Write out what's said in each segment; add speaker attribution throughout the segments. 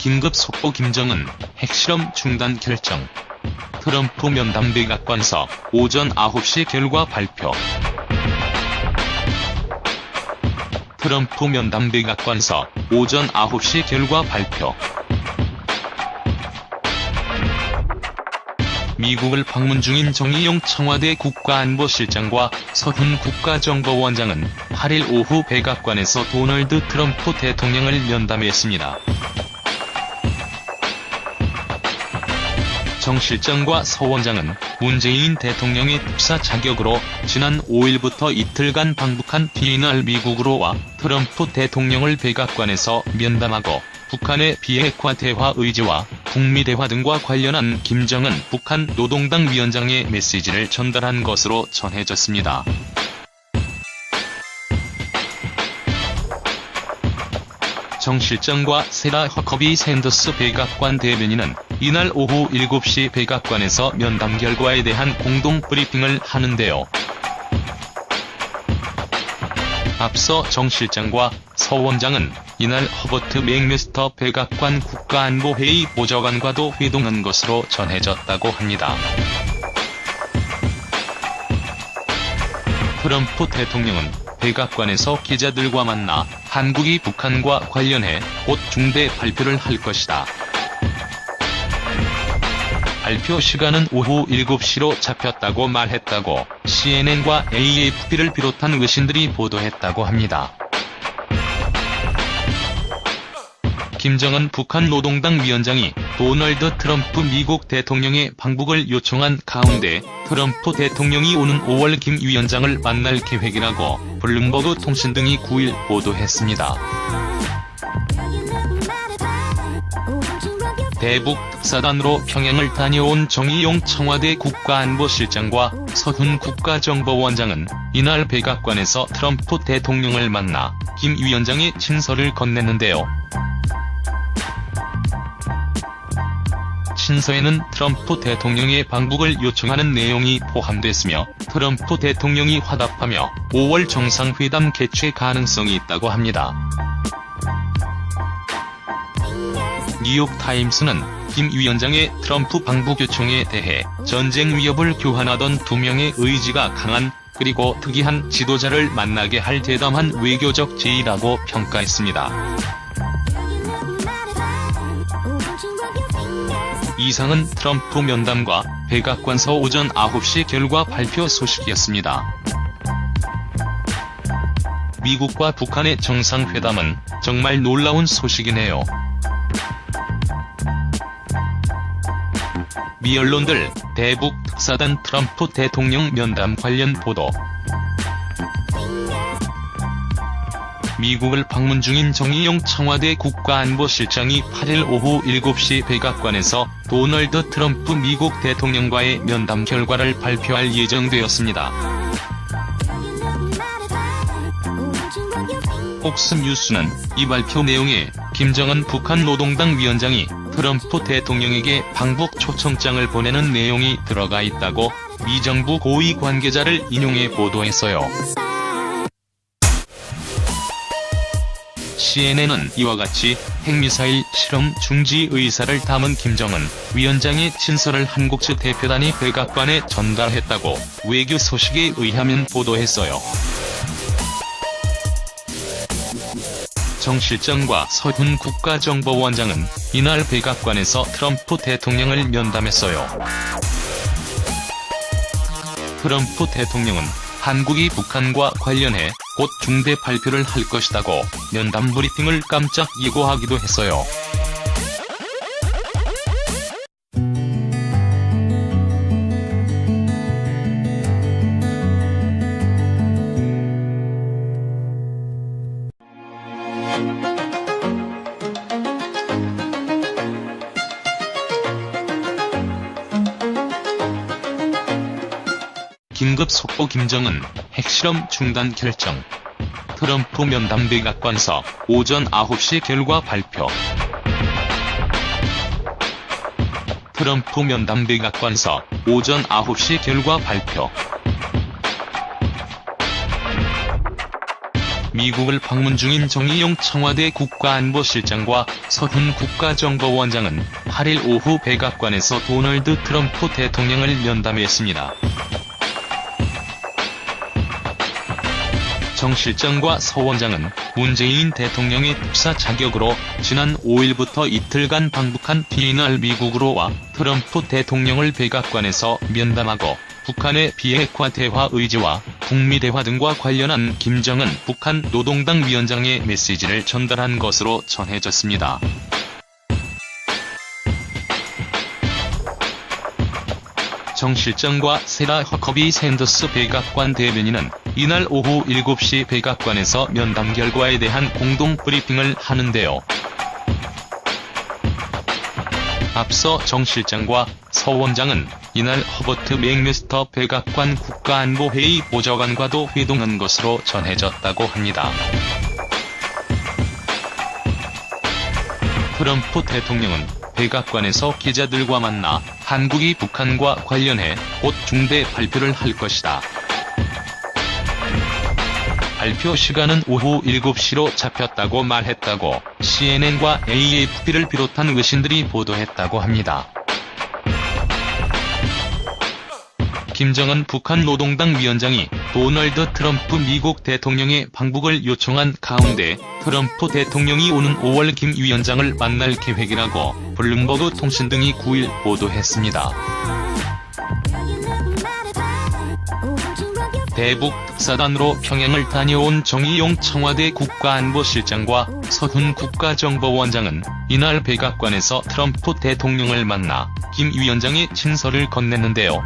Speaker 1: 긴급 속보 김정은 핵실험 중단 결정. 트럼프 면담 백악관서 오전 9시 결과 발표. 트럼프 면담 백악관서 오전 9시 결과 발표. 미국을 방문 중인 정의용 청와대 국가안보실장과 서훈 국가정보원장은 8일 오후 백악관에서 도널드 트럼프 대통령을 면담했습니다. 정 실장과 서 원장은 문재인 대통령의 특사 자격으로 지난 5일부터 이틀간 방북한 뒤 이날 미국으로 와 트럼프 대통령을 백악관에서 면담하고 북한의 비핵화 대화 의지와 북미 대화 등과 관련한 김정은 북한 노동당 위원장의 메시지를 전달한 것으로 전해졌습니다. 정 실장과 세라 허커비 샌더스 백악관 대변인은 이날 오후 7시 백악관에서 면담 결과에 대한 공동 브리핑을 하는데요. 앞서 정 실장과 서 원장은 이날 허버트 맥메스터 백악관 국가안보회의 보좌관과도 회동한 것으로 전해졌다고 합니다. 트럼프 대통령은 백악관에서 기자들과 만나 한국이 북한과 관련해 곧 중대 발표를 할 것이다. 발표 시간은 오후 7시로 잡혔다고 말했다고 CNN과 AFP를 비롯한 외신들이 보도했다고 합니다. 김정은 북한 노동당 위원장이 도널드 트럼프 미국 대통령의 방북을 요청한 가운데 트럼프 대통령이 오는 5월 김 위원장을 만날 계획이라고 블룸버그 통신 등이 9일 보도했습니다. 대북 특사단으로 평양을 다녀온 정의용 청와대 국가안보실장과 서훈 국가정보원장은 이날 백악관에서 트럼프 대통령을 만나 김 위원장의 친서를 건넸는데요. 친서에는 트럼프 대통령의 방북을 요청하는 내용이 포함됐으며 트럼프 대통령이 화답하며 5월 정상회담 개최 가능성이 있다고 합니다. 뉴욕타임스는 김 위원장의 트럼프 방북 요청에 대해 전쟁 위협을 교환하던 두 명의 의지가 강한 그리고 특이한 지도자를 만나게 할 대담한 외교적 제의라고 평가했습니다. 이상은 트럼프 면담과 백악관서 오전 9시 결과 발표 소식이었습니다. 미국과 북한의 정상회담은 정말 놀라운 소식이네요. 미 언론들 대북 특사단 트럼프 대통령 면담 관련 보도. 미국을 방문 중인 정의용 청와대 국가안보실장이 8일 오후 7시 백악관에서 도널드 트럼프 미국 대통령과의 면담 결과를 발표할 예정되었습니다. 폭스뉴스는 이 발표 내용에 김정은 북한 노동당 위원장이 트럼프 대통령에게 방북 초청장을 보내는 내용이 들어가 있다고 미 정부 고위 관계자를 인용해 보도했어요. CNN은 이와 같이 핵미사일 실험 중지 의사를 담은 김정은 위원장의 친서를 한국 측 대표단이 백악관에 전달했다고 외교 소식에 의하면 보도했어요. 정 실장과 서훈 국가정보원장은 이날 백악관에서 트럼프 대통령을 면담했어요. 트럼프 대통령은 한국이 북한과 관련해 곧 중대 발표를 할 것이다고 면담 브리핑을 깜짝 예고하기도 했어요. 긴급 속보 김정은 핵실험 중단 결정. 트럼프 면담 백악관서 오전 9시 결과 발표. 트럼프 면담 백악관서 오전 9시 결과 발표. 미국을 방문 중인 정의용 청와대 국가안보실장과 서훈 국가정보원장은 8일 오후 백악관에서 도널드 트럼프 대통령을 면담했습니다. 정 실장과 서 원장은 문재인 대통령의 특사 자격으로 지난 5일부터 이틀간 방북한 비엔날 미국으로 와 트럼프 대통령을 백악관에서 면담하고 북한의 비핵화 대화 의지와 북미 대화 등과 관련한 김정은 북한 노동당 위원장의 메시지를 전달한 것으로 전해졌습니다. 정 실장과 세라 허커비 샌더스 백악관 대변인은 이날 오후 7시 백악관에서 면담 결과에 대한 공동 브리핑을 하는데요. 앞서 정 실장과 서 원장은 이날 허버트 맥메스터 백악관 국가안보회의 보좌관과도 회동한 것으로 전해졌다고 합니다. 트럼프 대통령은 백악관에서 기자들과 만나 한국이 북한과 관련해 곧 중대 발표를 할 것이다. 발표 시간은 오후 7시로 잡혔다고 말했다고 CNN과 AFP를 비롯한 외신들이 보도했다고 합니다. 김정은 북한 노동당 위원장이 도널드 트럼프 미국 대통령의 방북을 요청한 가운데 트럼프 대통령이 오는 5월 김 위원장을 만날 계획이라고 블룸버그 통신 등이 9일 보도했습니다. 대북 특사단으로 평양을 다녀온 정의용 청와대 국가안보실장과 서훈 국가정보원장은 이날 백악관에서 트럼프 대통령을 만나 김 위원장의 친서를 건넸는데요.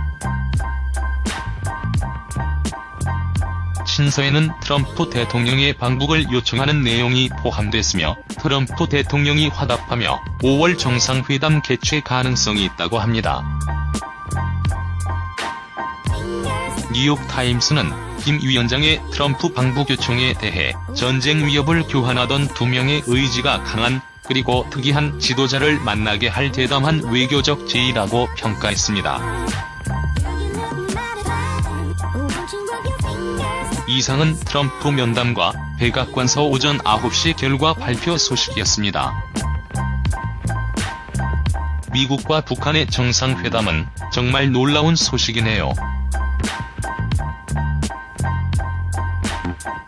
Speaker 1: 친서에는 트럼프 대통령의 방북을 요청하는 내용이 포함됐으며 트럼프 대통령이 화답하며 5월 정상회담 개최 가능성이 있다고 합니다. 뉴욕타임스는 김 위원장의 트럼프 방북 요청에 대해 전쟁 위협을 교환하던 두 명의 의지가 강한 그리고 특이한 지도자를 만나게 할 대담한 외교적 제의라고 평가했습니다. 이상은 트럼프 면담과 백악관서 오전 9시 결과 발표 소식이었습니다. 미국과 북한의 정상회담은 정말 놀라운 소식이네요.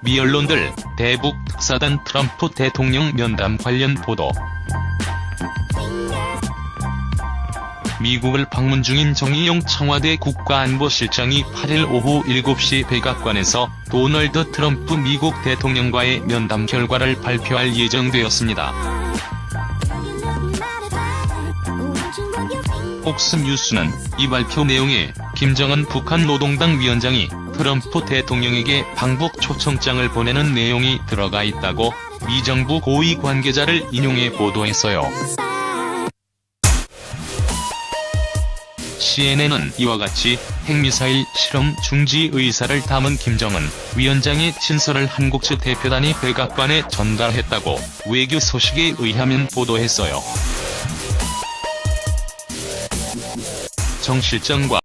Speaker 1: 미 언론들 대북 특사단 트럼프 대통령 면담 관련 보도. 미국을 방문 중인 정의용 청와대 국가안보실장이 8일 오후 7시 백악관에서 도널드 트럼프 미국 대통령과의 면담 결과를 발표할 예정되었습니다. 폭스뉴스는 이 발표 내용에 김정은 북한 노동당 위원장이 트럼프 대통령에게 방북 초청장을 보내는 내용이 들어가 있다고 미 정부 고위 관계자를 인용해 보도했어요. CNN은 이와 같이 핵미사일 실험 중지 의사를 담은 김정은 위원장의 친서를 한국 측 대표단이 백악관에 전달했다고 외교 소식에 의하면 보도했어요. 정 실장과